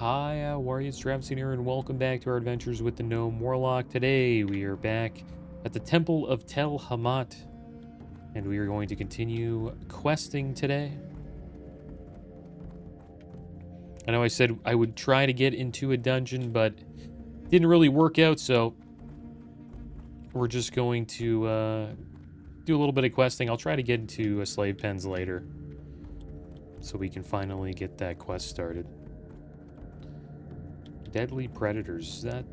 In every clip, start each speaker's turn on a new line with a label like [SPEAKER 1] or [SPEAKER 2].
[SPEAKER 1] Hi, how are you? It's Traviseen here, and welcome back to our adventures with the Gnome Warlock. Today, we are back at the Temple of Tel Hamat, and we are going to continue questing today. I know I said I would try to get into a dungeon, but it didn't really work out, so we're just going to do a little bit of questing. I'll try to get into slave pens later, so we can finally get that quest started. Deadly Predators. Is that,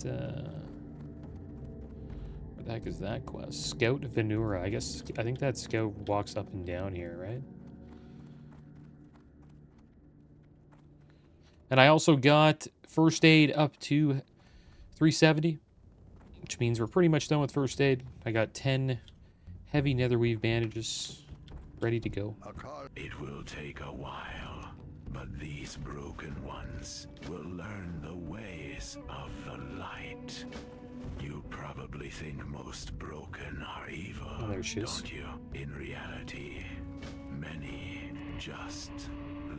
[SPEAKER 1] what the heck is that quest? Scout Venura. I think that scout walks up and down here, right? And I also got first aid up to 370, which means we're pretty much done with first aid. I got 10 heavy netherweave bandages ready to go.
[SPEAKER 2] It will take a while, but these broken ones will learn the ways of the light. You probably think most broken are evil,
[SPEAKER 1] Oh, there she is.
[SPEAKER 2] don't you? In reality, many just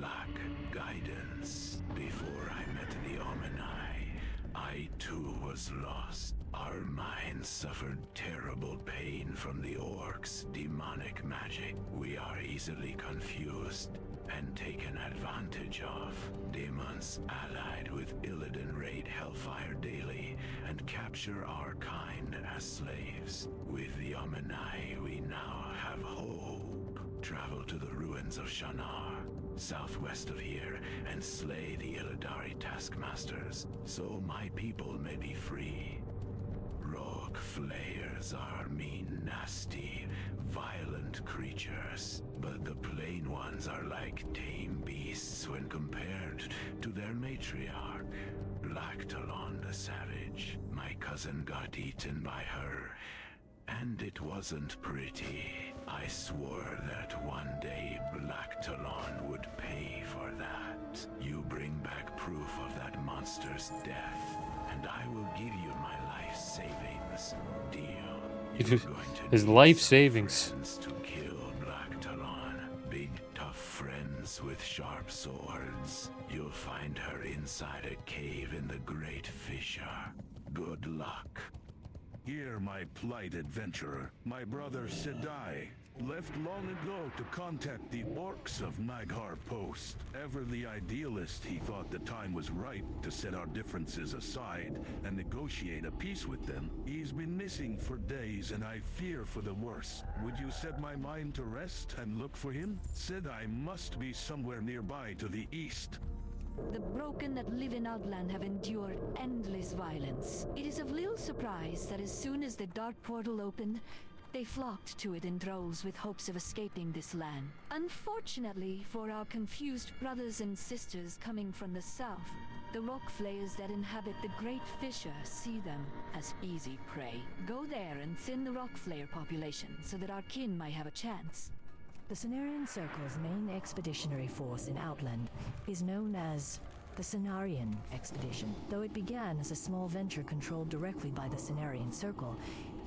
[SPEAKER 2] lack guidance. Before I met the Omni, I too was lost. Our minds suffered terrible pain from the orcs' demonic magic. We are easily confused and taken advantage of. Demons allied with Illidan raid Hellfire daily and capture our kind as slaves. With the Omni, we now have hope. Travel to the ruins of Shannara, southwest of here, and slay the Illidari taskmasters, so my people may be free. Rogue flayers are mean, nasty, violent creatures, but the plain ones are like tame beasts when compared to their matriarch, Black Talon the Savage. My cousin got eaten by her, and it wasn't pretty. I swore that one day Black Talon would pay for that. You bring back proof of that monster's death, and I will give you my life savings. Deal.
[SPEAKER 1] His life savings.
[SPEAKER 2] To kill Black Talon. Big tough friends with sharp swords. You'll find her inside a cave in the Great Fissure. Good luck.
[SPEAKER 3] Hear my plight, adventurer. My brother Sedai left long ago to contact the orcs of Naghar Post. Ever the idealist, he thought the time was right to set our differences aside and negotiate a peace with them. He's been missing for days, and I fear for the worst. Would you set my mind to rest and look for him? Sedai must be somewhere nearby to the east.
[SPEAKER 4] The broken that live in Outland have endured endless violence. It is of little surprise that as soon as the dark portal opened, they flocked to it in droves with hopes of escaping this land. Unfortunately for our confused brothers and sisters coming from the south, the rock flayers that inhabit the Great Fissure see them as easy prey. Go there and thin the rock flayer population so that our kin might have a chance.
[SPEAKER 5] The Cenarian Circle's main expeditionary force in Outland is known as the Cenarian Expedition. Though it began as a small venture controlled directly by the Cenarian Circle,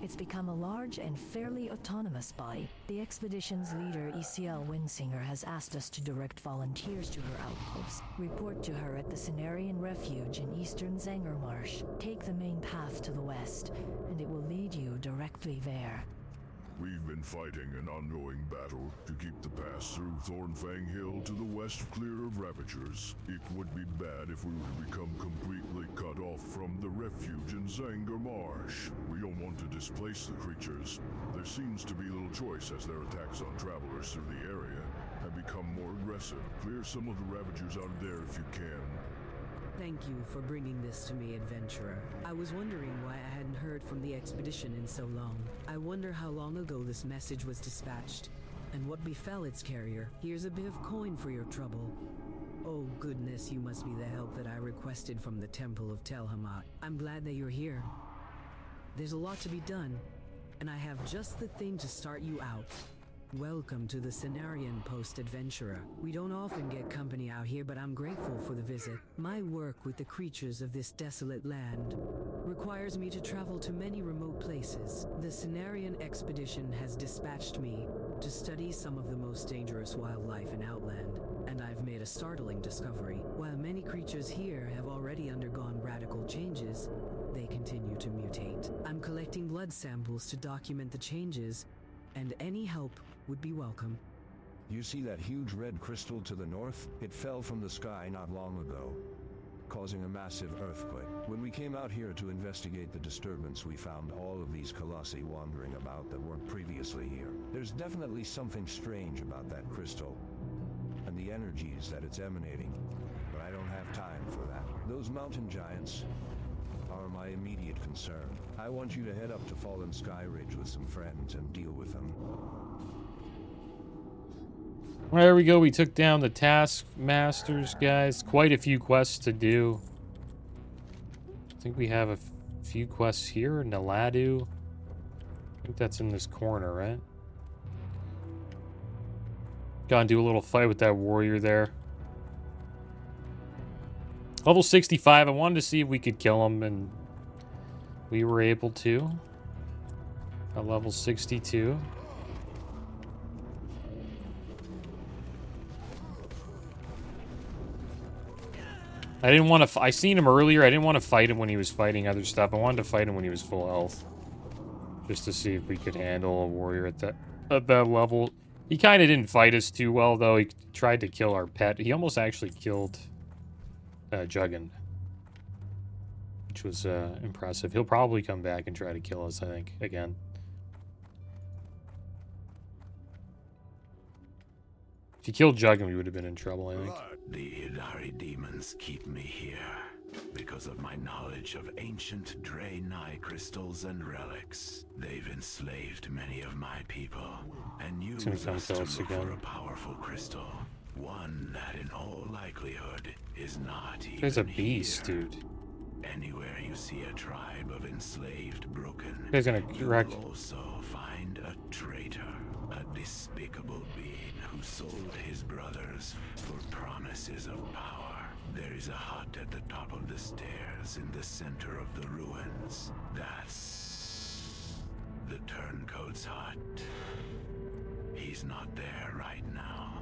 [SPEAKER 5] it's become a large and fairly autonomous body. The expedition's leader, ECL Windsinger, has asked us to direct volunteers to her outpost. Report to her at the Cenarian Refuge in eastern Zangarmarsh. Take the main path to the west, and it will lead you directly there.
[SPEAKER 6] We've been fighting an ongoing battle to keep the pass through Thornfang Hill to the west clear of Ravagers. It would be bad if we were to become completely cut off from the refuge in Zangarmarsh. We don't want to displace the creatures. There seems to be little choice as their attacks on travelers through the area have become more aggressive. Clear some of the Ravagers out of there if you can.
[SPEAKER 7] Thank you for bringing this to me, adventurer. I was wondering why I hadn't heard from the expedition in so long. I wonder how long ago this message was dispatched, and what befell its carrier. Here's a bit of coin for your trouble. Oh goodness, you must be the help that I requested from the Temple of Tel Hamat. I'm glad that you're here. There's a lot to be done, and I have just the thing to start you out. Welcome to the Cenarian Post, Adventurer. We don't often get company out here, but I'm grateful for the visit. My work with the creatures of this desolate land requires me to travel to many remote places. The Cenarian expedition has dispatched me to study some of the most dangerous wildlife in Outland, and I've made a startling discovery. While many creatures here have already undergone radical changes, they continue to mutate. I'm collecting blood samples to document the changes, and any help would be welcome.
[SPEAKER 8] You see that huge red crystal to the north? It fell from the sky not long ago, causing a massive earthquake. When we came out here to investigate the disturbance, we found all of these colossi wandering about that weren't previously here. There's definitely something strange about that crystal, and the energies that it's emanating, but I don't have time for that. Those mountain giants are my immediate concern. I want you to head up to Fallen Sky Ridge with some friends and deal with them.
[SPEAKER 1] There we go. We took down the taskmasters, guys. Quite a few quests to do. I think we have a few quests here. Naladu. I think that's in this corner, right? Gotta do a little fight with that warrior there. Level 65. I wanted to see if we could kill him, and we were able to. At level 62. I didn't want to... I seen him earlier. I didn't want to fight him when he was fighting other stuff. I wanted to fight him when he was full health. Just to see if we could handle a warrior at that level. He kind of didn't fight us too well, though. He tried to kill our pet. He almost actually killed Juggin, which was impressive. He'll probably come back and try to kill us, I think, again. If he killed Juggin, we would have been in trouble, I think.
[SPEAKER 2] The Idari demons keep me here because of my knowledge of ancient Draenei crystals and relics. They've enslaved many of my people and used us to look for a powerful crystal. One that in all likelihood is not even
[SPEAKER 1] There's a beast,
[SPEAKER 2] here.
[SPEAKER 1] dude.
[SPEAKER 2] Anywhere you see a tribe of enslaved broken,
[SPEAKER 1] He's gonna wreck.
[SPEAKER 2] you'll also find a traitor, a despicable being who sold his brothers for promises of power. There is a hut at the top of the stairs in the center of the ruins. That's the turncoat's hut. He's not there right now,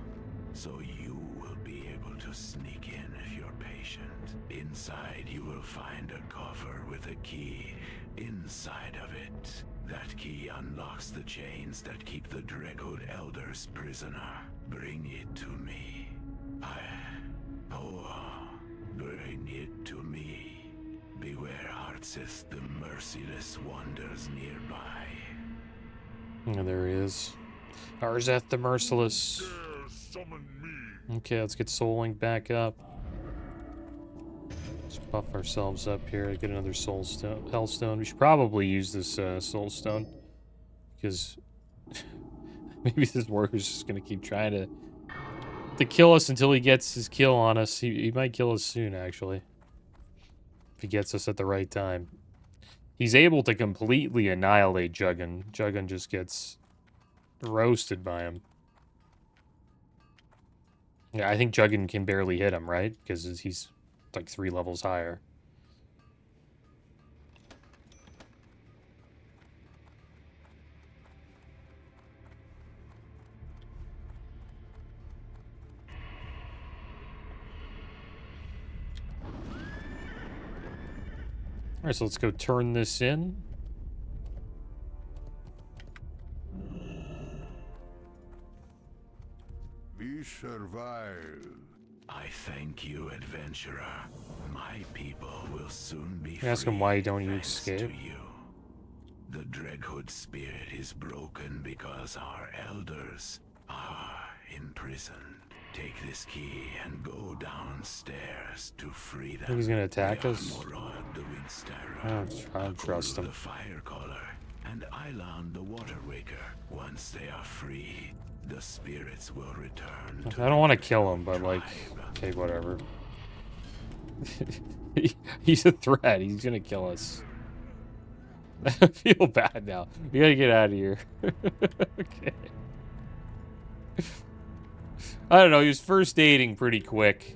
[SPEAKER 2] so you will be able to sneak in if you're patient. Inside you will find a coffer with a key. Inside of it, that key unlocks the chains that keep the Dreadhood Elders prisoner. Bring it to me. Bring it to me. Beware Artsith, the merciless wanders nearby.
[SPEAKER 1] And there he is. Arzeth the Merciless. Okay, let's get Soul Link back up. Let's buff ourselves up here. Get another Soul Stone, Hellstone. We should probably use this Soul Stone, because maybe this warrior's just gonna keep trying to kill us until he gets his kill on us. He might kill us soon, actually, if he gets us at the right time. He's able to completely annihilate Juggin. Juggin just gets roasted by him. Yeah, I think Juggin can barely hit him, right? Because he's like 3 levels higher. Alright, so let's go turn this in.
[SPEAKER 6] We survived.
[SPEAKER 2] I thank you, adventurer. My people will soon be free.
[SPEAKER 1] Ask him why don't you
[SPEAKER 2] thanks
[SPEAKER 1] escape?
[SPEAKER 2] to you. The Dreadhood spirit is broken because our elders are imprisoned. Take this key and go downstairs to free them.
[SPEAKER 1] Think he's gonna attack
[SPEAKER 2] They are
[SPEAKER 1] us?
[SPEAKER 2] Morod the Windstarer,
[SPEAKER 1] I don't trust him.
[SPEAKER 2] the Firecaller, and Ilan the Waterwaker. Once they are free, the spirits will return to
[SPEAKER 1] I don't want to
[SPEAKER 2] their
[SPEAKER 1] kill him, but like,
[SPEAKER 2] tribe.
[SPEAKER 1] okay, whatever. He's a threat. He's gonna kill us. I feel bad now. We gotta get out of here. Okay. I don't know, he was first aiding pretty quick.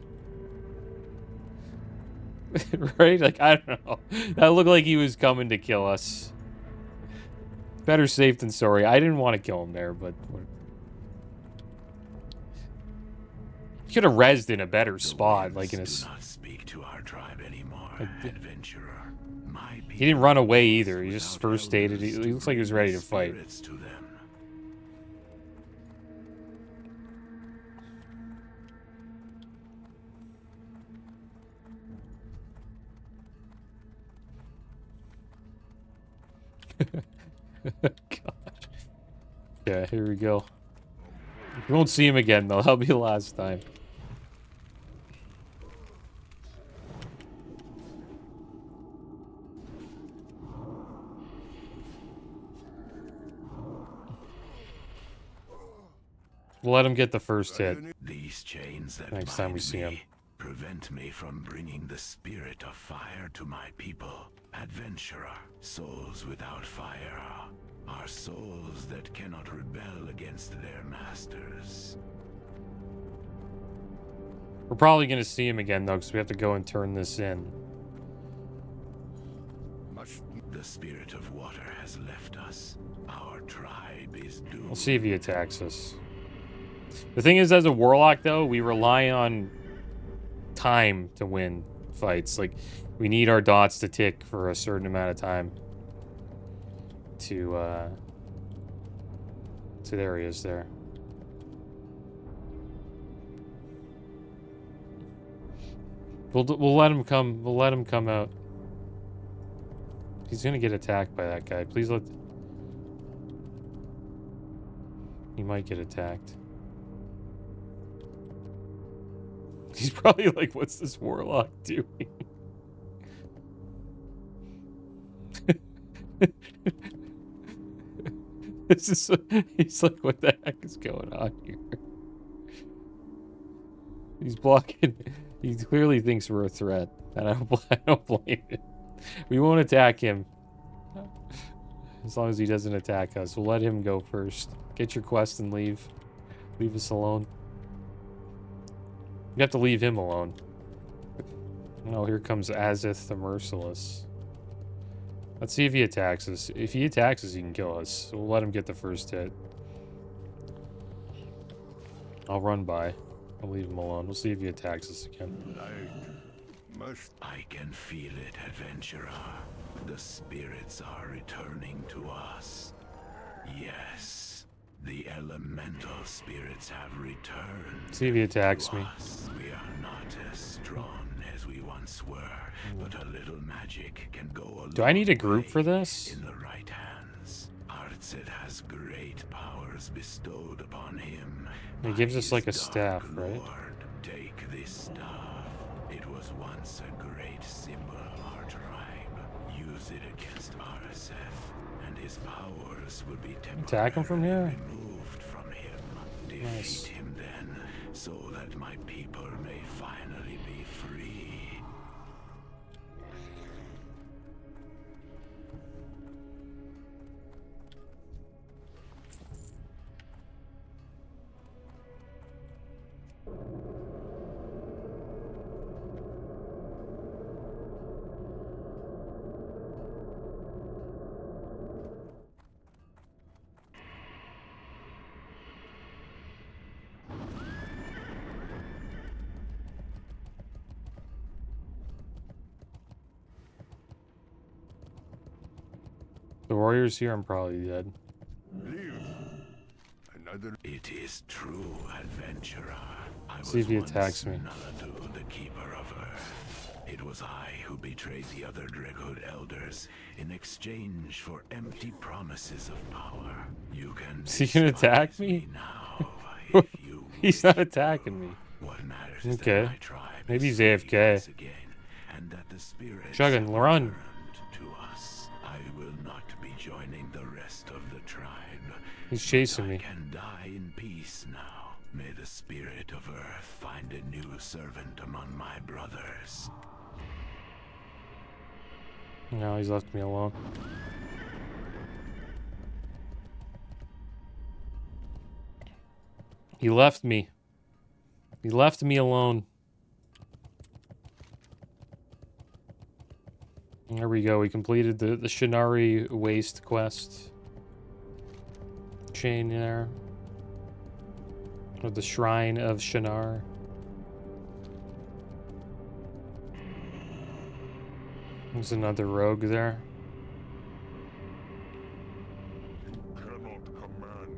[SPEAKER 1] Right? Like, I don't know. That looked like he was coming to kill us. Better safe than sorry. I didn't want to kill him there, but... Could have rezzed in a better spot, like in a...
[SPEAKER 2] Do not speak to our tribe anymore, adventurer. My
[SPEAKER 1] He didn't run away either. He just first aided. He looks like he was ready to fight.
[SPEAKER 2] To them.
[SPEAKER 1] God. Yeah, here we go. We won't see him again, though. That'll be the last time. We'll let him get the first hit.
[SPEAKER 2] These chains that
[SPEAKER 1] Next time we
[SPEAKER 2] bind
[SPEAKER 1] see him.
[SPEAKER 2] me prevent me from bringing the spirit of fire to my people. Adventurer, souls without fire are souls that cannot rebel against their masters.
[SPEAKER 1] We're probably going to see him again, though, because we have to go and turn this in.
[SPEAKER 2] The spirit of water has left us. Our tribe is doomed.
[SPEAKER 1] We'll see if he attacks us. The thing is, as a warlock, though, we rely on time to win fights. Like, we need our dots to tick for a certain amount of time to there he is there. We'll let him come. We'll let him come out. He's gonna get attacked by that guy. Please let. He might get attacked. He's probably like, "What's this warlock doing?" This is. He's like, "What the heck is going on here?" He's blocking. He clearly thinks we're a threat, and I don't blame him. We won't attack him. As long as he doesn't attack us. We'll let him go first. Get your quest and leave. Leave us alone. You have to leave him alone. Oh, here comes Azith the Merciless. Let's see if he attacks us. If he attacks us, he can kill us. So we'll let him get the first hit. I'll run by. I'll leave him alone. We'll see if he attacks us again.
[SPEAKER 2] I can feel it, adventurer. The spirits are returning to us. Yes, the elemental spirits have returned.
[SPEAKER 1] See if he attacks me.
[SPEAKER 2] Us. We are not as strong as we once were, but a little magic can go a
[SPEAKER 1] Do I need a
[SPEAKER 2] long
[SPEAKER 1] group
[SPEAKER 2] way
[SPEAKER 1] for this?
[SPEAKER 2] in the right hands. Artset has great powers bestowed upon him.
[SPEAKER 1] He gives
[SPEAKER 2] by
[SPEAKER 1] us like a
[SPEAKER 2] his
[SPEAKER 1] staff,
[SPEAKER 2] dark
[SPEAKER 1] right?
[SPEAKER 2] Lord. Take this staff. It was once a great symbol of our tribe. Use it against Artset, and his powers will be
[SPEAKER 1] Attack him from here?
[SPEAKER 2] removed from him. Defeat
[SPEAKER 1] Nice.
[SPEAKER 2] him then, so that my people may finally be free.
[SPEAKER 1] The warrior's here, I'm probably dead.
[SPEAKER 2] It is true, adventurer. I
[SPEAKER 1] See if he
[SPEAKER 2] was
[SPEAKER 1] attacks
[SPEAKER 2] once
[SPEAKER 1] me.
[SPEAKER 2] Naladu, the keeper of Earth. It was I who betrayed the other Dreadhood elders in exchange for empty promises of power. You can
[SPEAKER 1] Is he gonna attack
[SPEAKER 2] despise
[SPEAKER 1] me?
[SPEAKER 2] now if you
[SPEAKER 1] He's
[SPEAKER 2] wish
[SPEAKER 1] not attacking me.
[SPEAKER 2] What matters is
[SPEAKER 1] Okay.
[SPEAKER 2] that my tribe
[SPEAKER 1] Maybe
[SPEAKER 2] is
[SPEAKER 1] he's
[SPEAKER 2] free
[SPEAKER 1] AFK.
[SPEAKER 2] once again, and that the spirits
[SPEAKER 1] Shogun,
[SPEAKER 2] have
[SPEAKER 1] run.
[SPEAKER 2] returned to us. I will not be joining the rest of the tribe.
[SPEAKER 1] He's chasing
[SPEAKER 2] I
[SPEAKER 1] me.
[SPEAKER 2] can die in peace now. May the spirit of Earth find a new servant among my brothers.
[SPEAKER 1] No, he's left me alone. He left me. He left me alone. There we go. We completed the Shinari Waste quest. Chain there. Or the Shrine of Shinar. There's another rogue there.
[SPEAKER 6] Cannot command.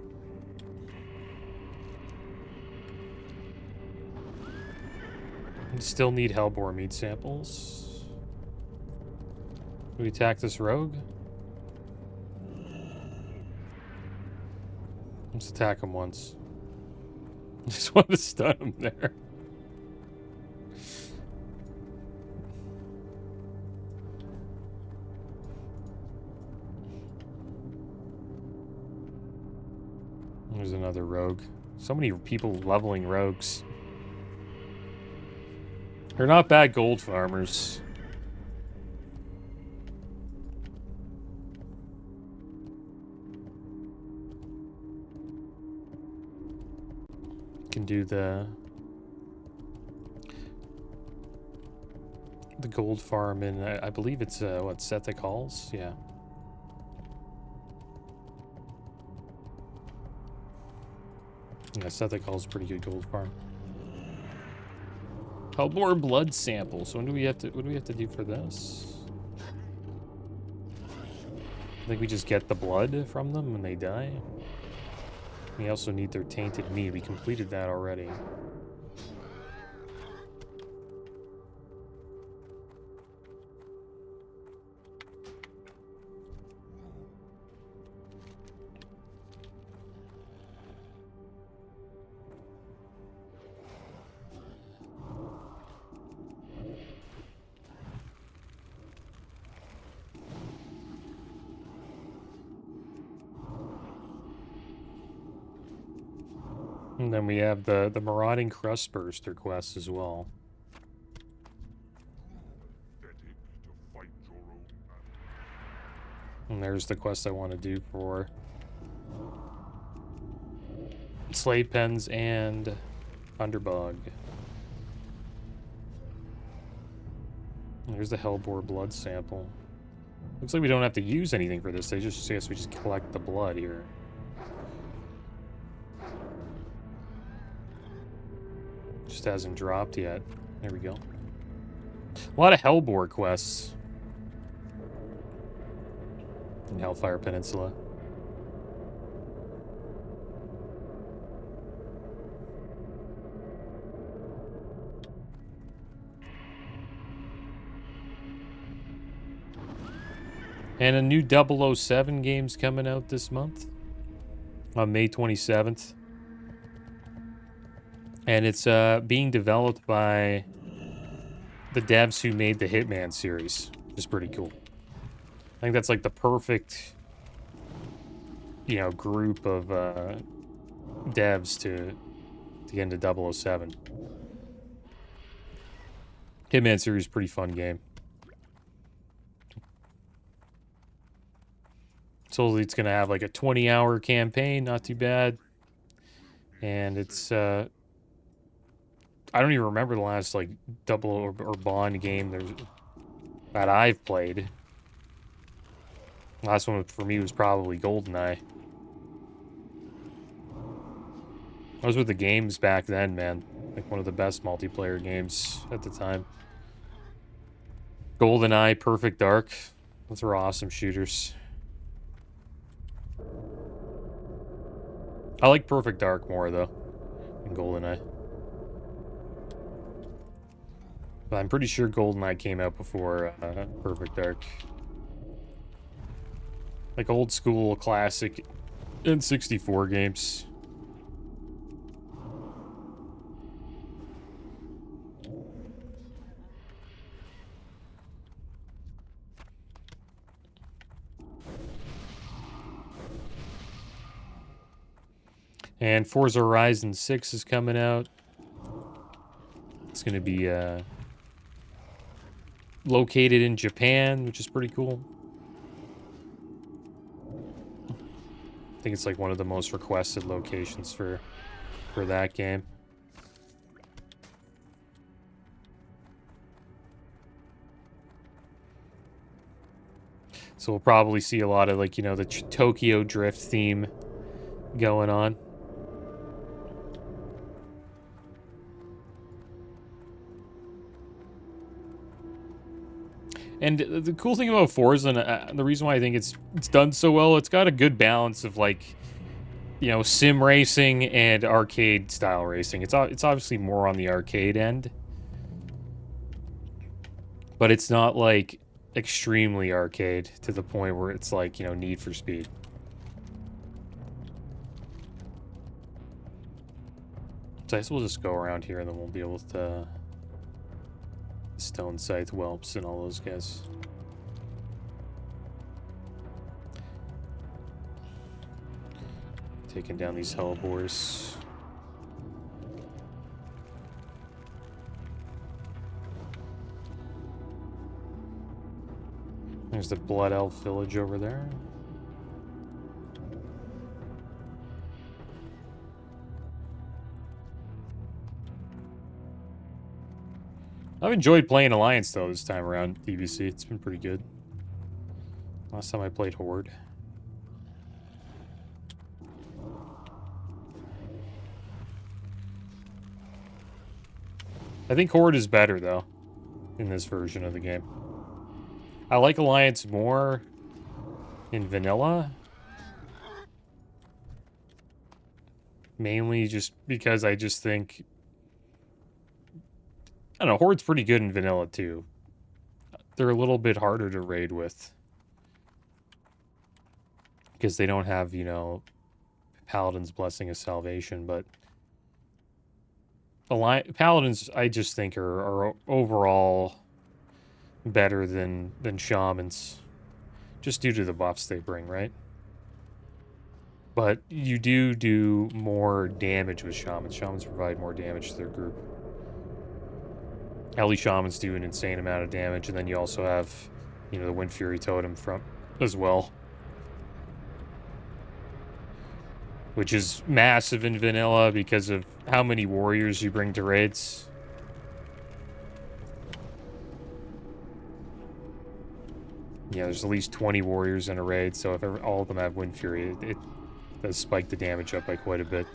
[SPEAKER 1] Still need Hellboar meat samples. Do we attack this rogue? Let's attack him once. Just want to stun him there. There's another rogue. So many people leveling rogues. They're not bad gold farmers. Can do the gold farm in, I believe it's what, Sethic Halls? Yeah. Yeah, Sethic Hall's a pretty good gold farm. Hellboar blood samples. What do we have to do for this? I think we just get the blood from them when they die. We also need their tainted meat. We completed that already. And then we have the Marauding Crustburster quest as well. And there's the quest I want to do for Slave Pens and Underbog. And there's the Hellboar blood sample. Looks like we don't have to use anything for this. They just say we just collect the blood here. Just hasn't dropped yet. There we go. A lot of Hellboar quests in Hellfire Peninsula. And a new 007 game's coming out this month on May 27th. And it's being developed by the devs who made the Hitman series, which is pretty cool. I think that's like the perfect, you know, group of devs to get into 007. Hitman series, pretty fun game. So it's going to have like a 20-hour campaign, not too bad. And it's... I don't even remember the last, like, double or Bond game that I've played. Last one for me was probably GoldenEye. Those were the games back then, man. Like, one of the best multiplayer games at the time. GoldenEye, Perfect Dark. Those were awesome shooters. I like Perfect Dark more, though, than GoldenEye. But I'm pretty sure GoldenEye came out before Perfect Dark. Like old school classic N64 games. And Forza Horizon 6 is coming out. It's going to be located in Japan, which is pretty cool. I think it's like one of the most requested locations for for that game. So we'll probably see a lot of, like, you know, the Tokyo Drift theme going on. And the cool thing about Forza, and the reason why I think it's done so well, it's got a good balance of, like, you know, sim racing and arcade style racing. It's obviously more on the arcade end, but it's not like extremely arcade to the point where it's like, you know, Need for Speed. So I guess we'll just go around here and then we'll deal with the Stone Scythe Whelps and all those guys. Taking down these hellebores. There's the Blood Elf village over there. I've enjoyed playing Alliance, though, this time around, TBC. It's been pretty good. Last time I played Horde. I think Horde is better, though, in this version of the game. I like Alliance more in vanilla. Mainly just because I just think... I don't know, Horde's pretty good in vanilla, too. They're a little bit harder to raid with. Because they don't have, you know, Paladin's Blessing of Salvation, but... Paladins, I just think, are overall better than Shamans. Just due to the buffs they bring, right? But you do more damage with Shamans. Shamans provide more damage to their group. Ellie Shamans do an insane amount of damage, and then you also have, you know, the Wind Fury Totem from as well. Which is massive in vanilla because of how many warriors you bring to raids. Yeah, there's at least 20 warriors in a raid, so if all of them have Wind Fury, it does spike the damage up by quite a bit.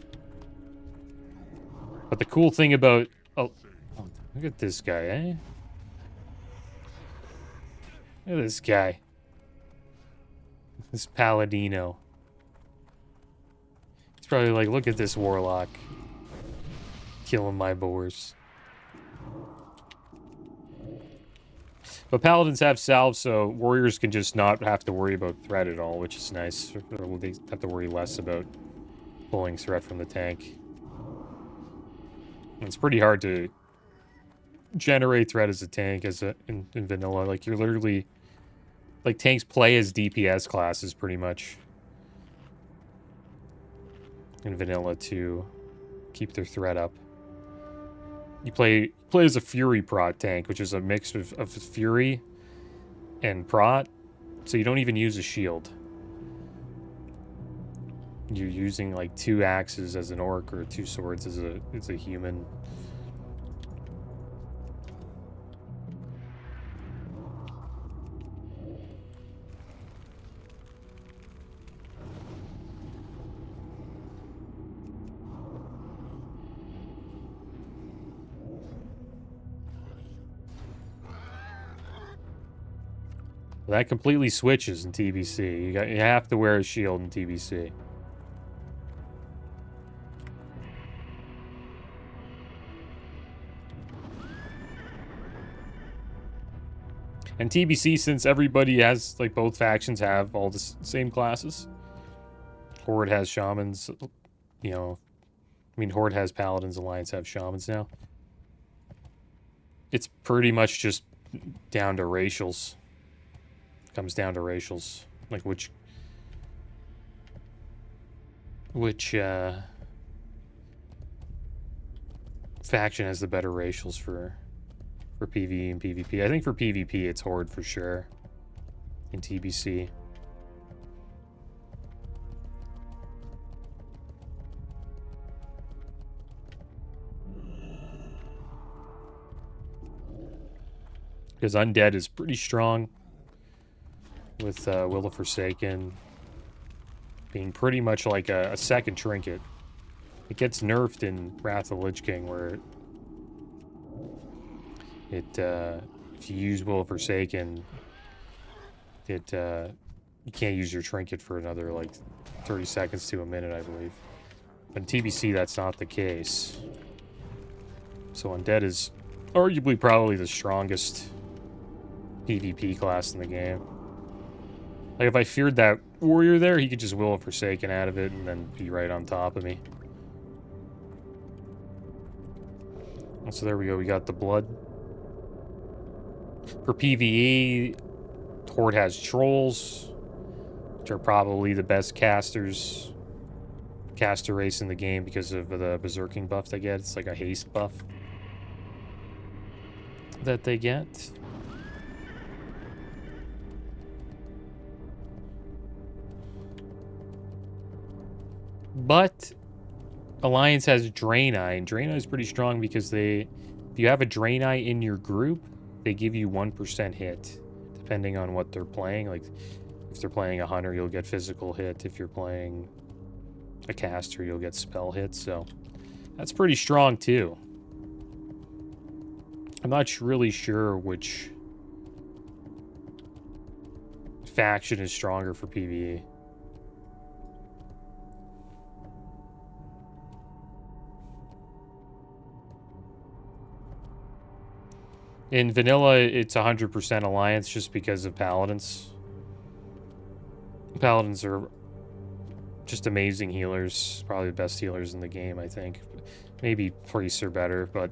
[SPEAKER 1] But the cool thing about... Oh, look at this guy, eh? Look at this guy. This Paladino. He's probably like, look at this Warlock. Killing my boars. But Paladins have salve, so warriors can just not have to worry about threat at all, which is nice. Or they have to worry less about pulling threat from the tank. And it's pretty hard to generate threat as a tank in vanilla. Like, you're literally... Like, tanks play as DPS classes, pretty much. In vanilla to keep their threat up. You play as a Fury Prot tank, which is a mix of Fury and Prot, so you don't even use a shield. You're using like 2 axes as an orc or 2 swords as a human. That completely switches in TBC. You have to wear a shield in TBC. And TBC, since everybody has, like, both factions have all the same classes. Horde has Shamans, you know. I mean, Horde has Paladins, Alliance have Shamans now. It's pretty much just down to racials. Comes down to racials, like which faction has the better racials for PvE and PvP. I think for PvP it's Horde for sure in TBC. Because Undead is pretty strong with Will of Forsaken being pretty much like a second trinket. It gets nerfed in Wrath of the Lich King where if you use Will of Forsaken, you can't use your trinket for another like 30 seconds to a minute, I believe. But in TBC, that's not the case. So Undead is arguably probably the strongest PvP class in the game. Like, if I feared that warrior there, he could just Will of Forsaken out of it and then be right on top of me. So there we go, we got the blood. For PvE, Horde has trolls, which are probably the best caster race in the game because of the berserking buff they get. It's like a haste buff that they get. But Alliance has Draenei, and Draenei is pretty strong because if you have a Draenei in your group, they give you 1% hit, depending on what they're playing. Like, if they're playing a hunter, you'll get physical hit. If you're playing a caster, you'll get spell hit. So that's pretty strong too. I'm not really sure which faction is stronger for PvE. In vanilla, it's 100% Alliance just because of Paladins. Paladins are just amazing healers. Probably the best healers in the game, I think. Maybe priests are better, but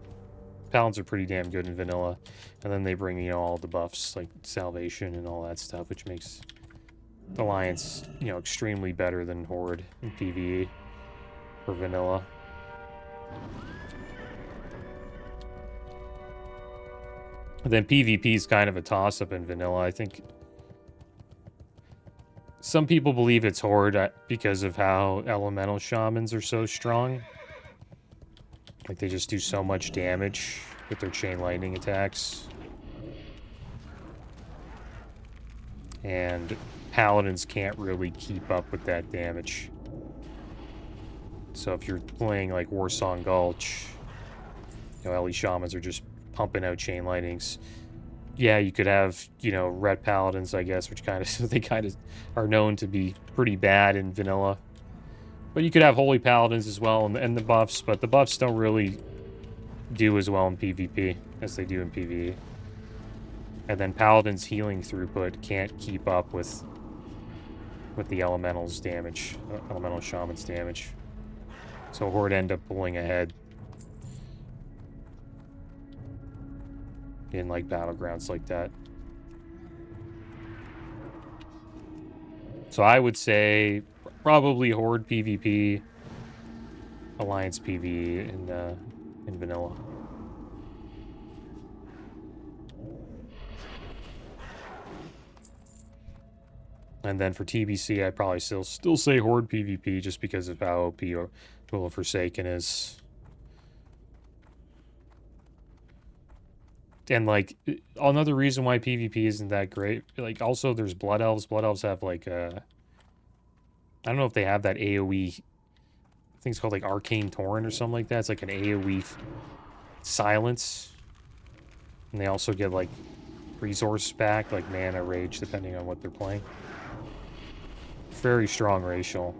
[SPEAKER 1] Paladins are pretty damn good in vanilla. And then they bring, all the buffs, like Salvation and all that stuff, which makes Alliance, extremely better than Horde in PvE for vanilla. And then PvP is kind of a toss-up in vanilla. I think some people believe it's Horde because of how elemental shamans are so strong. Like, they just do so much damage with their chain lightning attacks. And paladins can't really keep up with that damage. So if you're playing like Warsong Gulch, LE shamans are just pumping out chain lightnings. Yeah, you could have, red paladins, I guess, which they kind of are known to be pretty bad in vanilla. But you could have holy paladins as well, and the buffs, but the buffs don't really do as well in PvP as they do in PvE. And then paladins' healing throughput can't keep up with the elementals' damage, elemental shamans' damage. So Horde end up pulling ahead in like battlegrounds like that. So I would say probably Horde PvP, Alliance PvE in vanilla. And then for TBC, I'd probably still say Horde PvP just because of how OP Will of Forsaken is. And, like, another reason why PvP isn't that great, like, also there's Blood Elves. Blood Elves have, like, I don't know if they have that AoE, I think it's called, like, Arcane Torrent or something like that. It's like an AoE silence. And they also get, like, resource back, like mana, rage, depending on what they're playing. Very strong racial.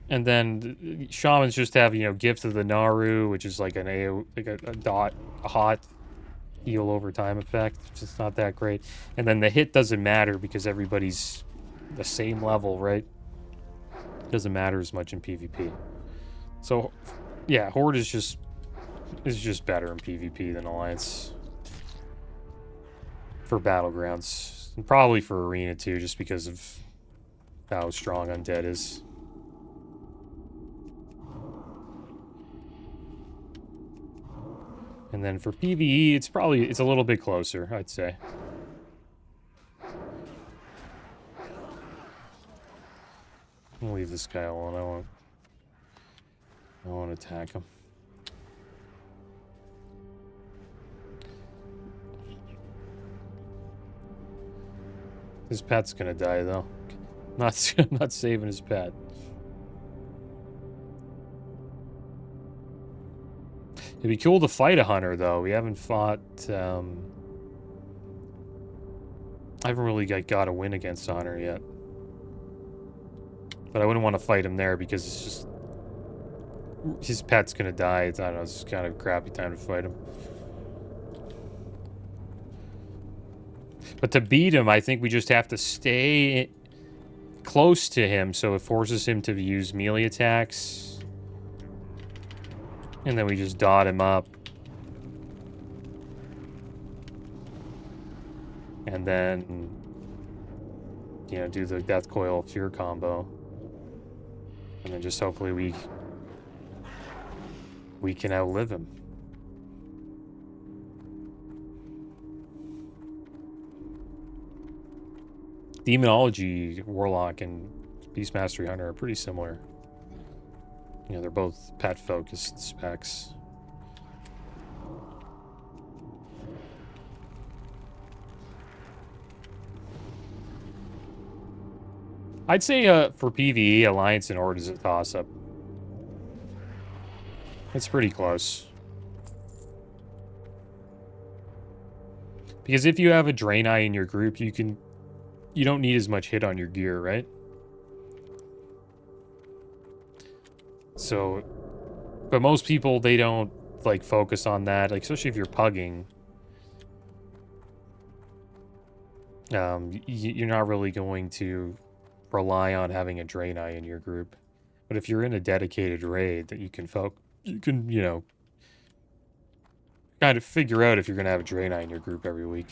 [SPEAKER 1] And then shamans just have, Gift of the Naru, which is like a hot heal over time effect. It's just not that great. And then the hit doesn't matter because everybody's the same level, right? Doesn't matter as much in PvP. So, yeah, Horde is just better in PvP than Alliance for Battlegrounds. And probably for Arena too, just because of how strong Undead is. And then for PvE, it's a little bit closer, I'd say. I'll leave this guy alone. I won't attack him. His pet's gonna die, though. Not saving his pet. It'd be cool to fight a hunter, though. We haven't fought... I haven't really got a win against a hunter yet. But I wouldn't want to fight him there because it's just... His pet's gonna die. I don't know, it's just kind of a crappy time to fight him. But to beat him, I think we just have to stay close to him, so it forces him to use melee attacks. And then we just dot him up. And then, you know, do the Death Coil Fear combo. And then just hopefully we can outlive him. Demonology, Warlock, and Beast Mastery Hunter are pretty similar. You know, they're both pet-focused specs. I'd say for PvE, Alliance and Horde is a toss-up. It's pretty close. Because if you have a Draenei in your group, you don't need as much hit on your gear, right? So, but most people, they don't, like, focus on that, like, especially if you're pugging. You're not really going to rely on having a Draenei in your group. But if you're in a dedicated raid that you can, you know, kind of figure out if you're going to have a Draenei in your group every week.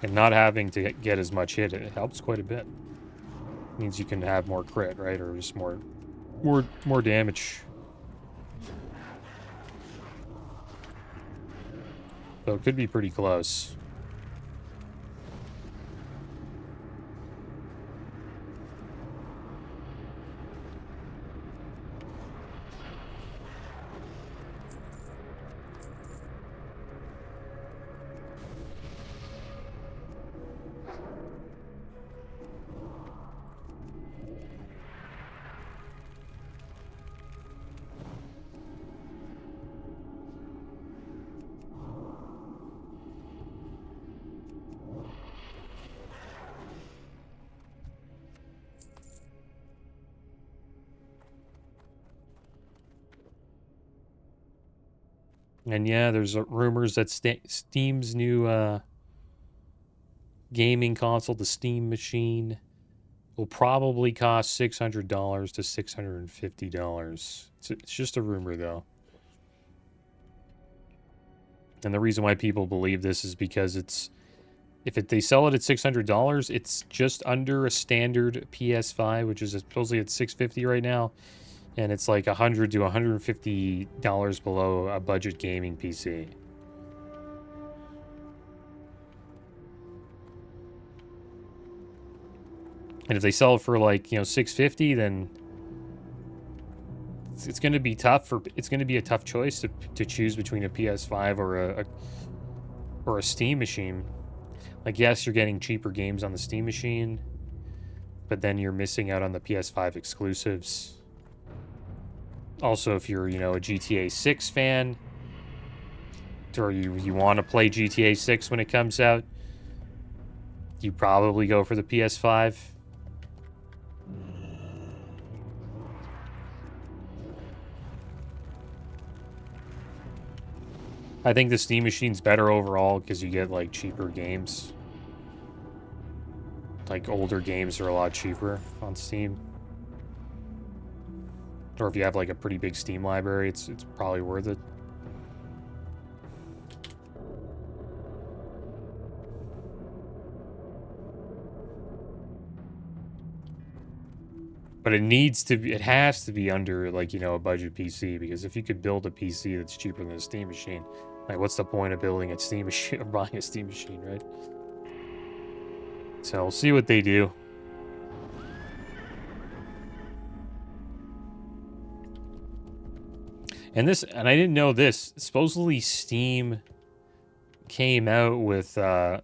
[SPEAKER 1] And not having to get as much hit, it helps quite a bit. Means you can have more crit, right? Or just more damage. So it could be pretty close. And yeah, there's rumors that Steam's new gaming console, the Steam Machine, will probably cost $600 to $650. It's just a rumor, though. And the reason why people believe this is because they sell it at $600, it's just under a standard PS5, which is supposedly at $650 right now. And it's like $100 to $150 below a budget gaming PC. And if they sell it for like, you know, $650, then it's going to be tough it's going to be a tough choice to choose between a PS5 or a Steam machine. Like, yes, you're getting cheaper games on the Steam machine, but then you're missing out on the PS5 exclusives. Also, if you're, you know, a GTA 6 fan, or you want to play GTA 6 when it comes out, you probably go for the PS5. I think the Steam machine's better overall because you get, like, cheaper games. Like, older games are a lot cheaper on Steam. Or if you have, like, a pretty big Steam library, it's probably worth it. But it has to be under, like, you know, a budget PC, because if you could build a PC that's cheaper than a Steam machine, like, what's the point of building a Steam machine or buying a Steam machine, right? So we'll see what they do. And I didn't know this. Supposedly Steam came out with a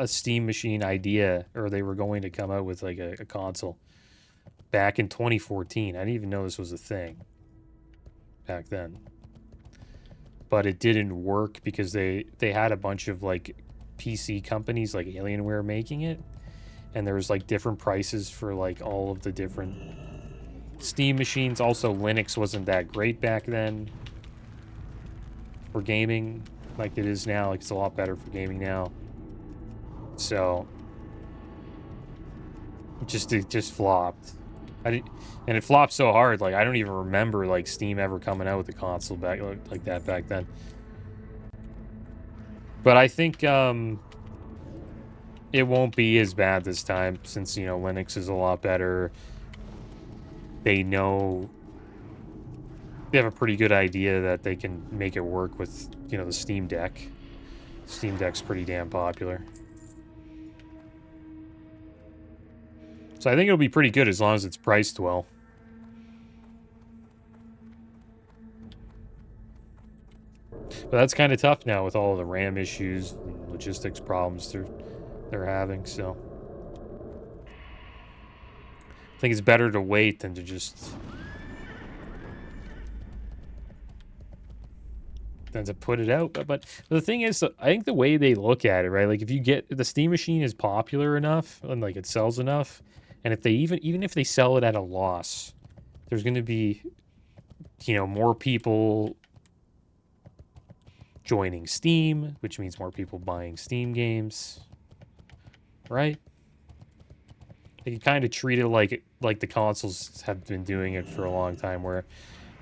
[SPEAKER 1] Steam Machine idea, or they were going to come out with like a console back in 2014. I didn't even know this was a thing back then. But it didn't work because they had a bunch of like PC companies like Alienware making it, and there was like different prices for like all of the different Steam machines. Also, Linux wasn't that great back then for gaming like it is now. Like, it's a lot better for gaming now. So it just flopped. And it flopped so hard, like I don't even remember like Steam ever coming out with a console back like that back then. But I think it won't be as bad this time, since, you know, Linux is a lot better. They know they have a pretty good idea that they can make it work with, you know, the Steam Deck. Steam Deck's pretty damn popular. So I think it'll be pretty good as long as it's priced well. But that's kind of tough now with all the RAM issues and logistics problems they're having, so I think it's better to wait than to just put it out. But the thing is, I think the way they look at it, right? Like, if you get the Steam Machine is popular enough and like it sells enough, and if they even if they sell it at a loss, there's going to be, you know, more people joining Steam, which means more people buying Steam games, right? They can kind of treat it like the consoles have been doing it for a long time, where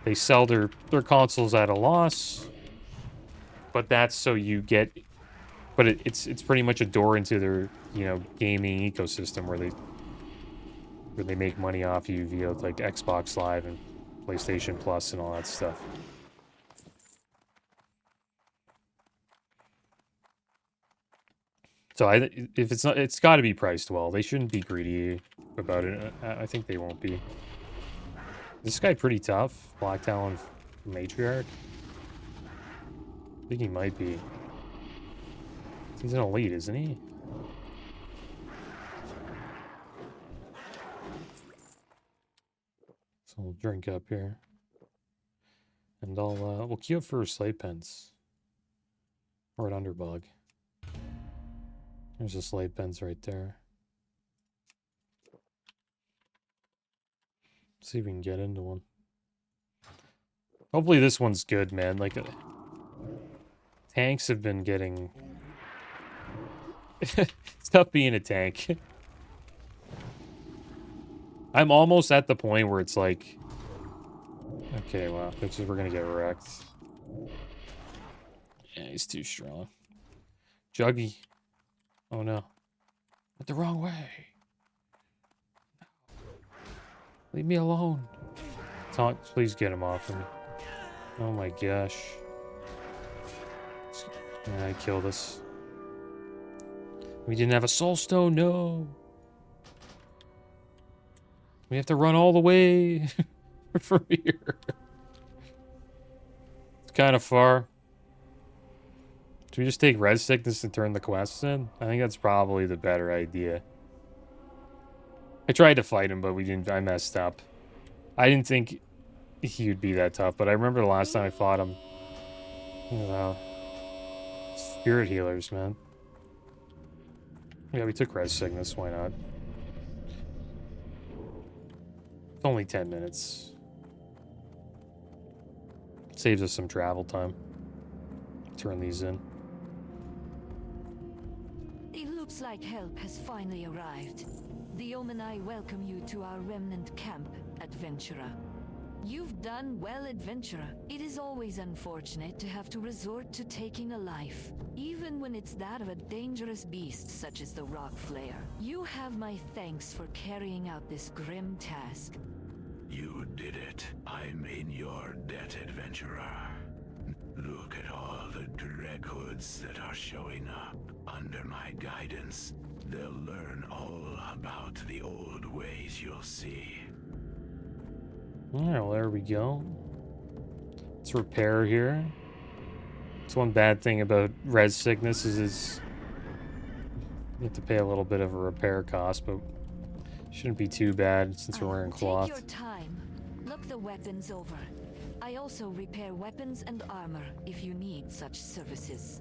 [SPEAKER 1] they sell their consoles at a loss, but that's so you get, but it's pretty much a door into their, you know, gaming ecosystem where they make money off you via like Xbox Live and PlayStation Plus and all that stuff. So if it's not, it's got to be priced well. They shouldn't be greedy about it. I think they won't be. This guy pretty tough. Black Talon Matriarch. I think he might be. He's an elite, isn't he? So we'll drink up here. And we'll queue up for slate pens. Or an underbug. There's a slate pens right there. See if we can get into one. Hopefully this one's good, man. Like, tanks have been getting... It's tough being a tank. I'm almost at the point where it's like... Okay, well, we're gonna get wrecked. Yeah, he's too strong. Juggy. Oh no. Went the wrong way. Leave me alone. Please get him off of me. Oh my gosh. I killed us. We didn't have a soul stone, no. We have to run all the way from here. It's kind of far. Should we just take res sickness and turn the quests in? I think that's probably the better idea. I tried to fight him, but I messed up. I didn't think he would be that tough, but I remember the last time I fought him. Wow. Spirit healers, man. Yeah, we took res sickness, why not? It's only 10 minutes. Saves us some travel time. Turn these in.
[SPEAKER 4] It looks like help has finally arrived. The Omen and I welcome you to our remnant camp, adventurer. You've done well, adventurer. It is always unfortunate to have to resort to taking a life, even when it's that of a dangerous beast such as the Rock Flayer. You have my thanks for carrying out this grim task.
[SPEAKER 2] You did it. I'm in your debt, adventurer. Look at all the Dreghoods that are showing up. Under my guidance, they'll learn all about the old ways, you'll see.
[SPEAKER 1] Alright, well, there we go. Let's repair here. It's one bad thing about res sickness is you have to pay a little bit of a repair cost, but shouldn't be too bad since we're wearing cloth.
[SPEAKER 4] Take your time. Look the weapons over. I also repair weapons and armor if you need such services.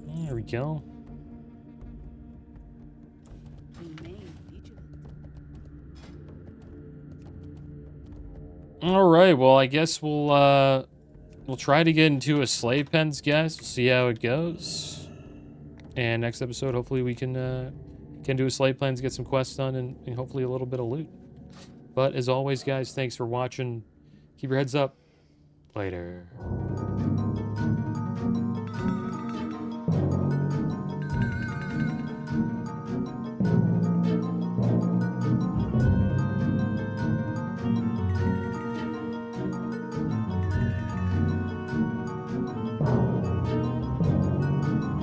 [SPEAKER 1] There we go. All right, well, I guess we'll try to get into a slave pens, guys. We'll see how it goes. And next episode, hopefully we can do a slave pens, get some quests done, and hopefully a little bit of loot. But as always, guys, thanks for watching. Keep your heads up. Later.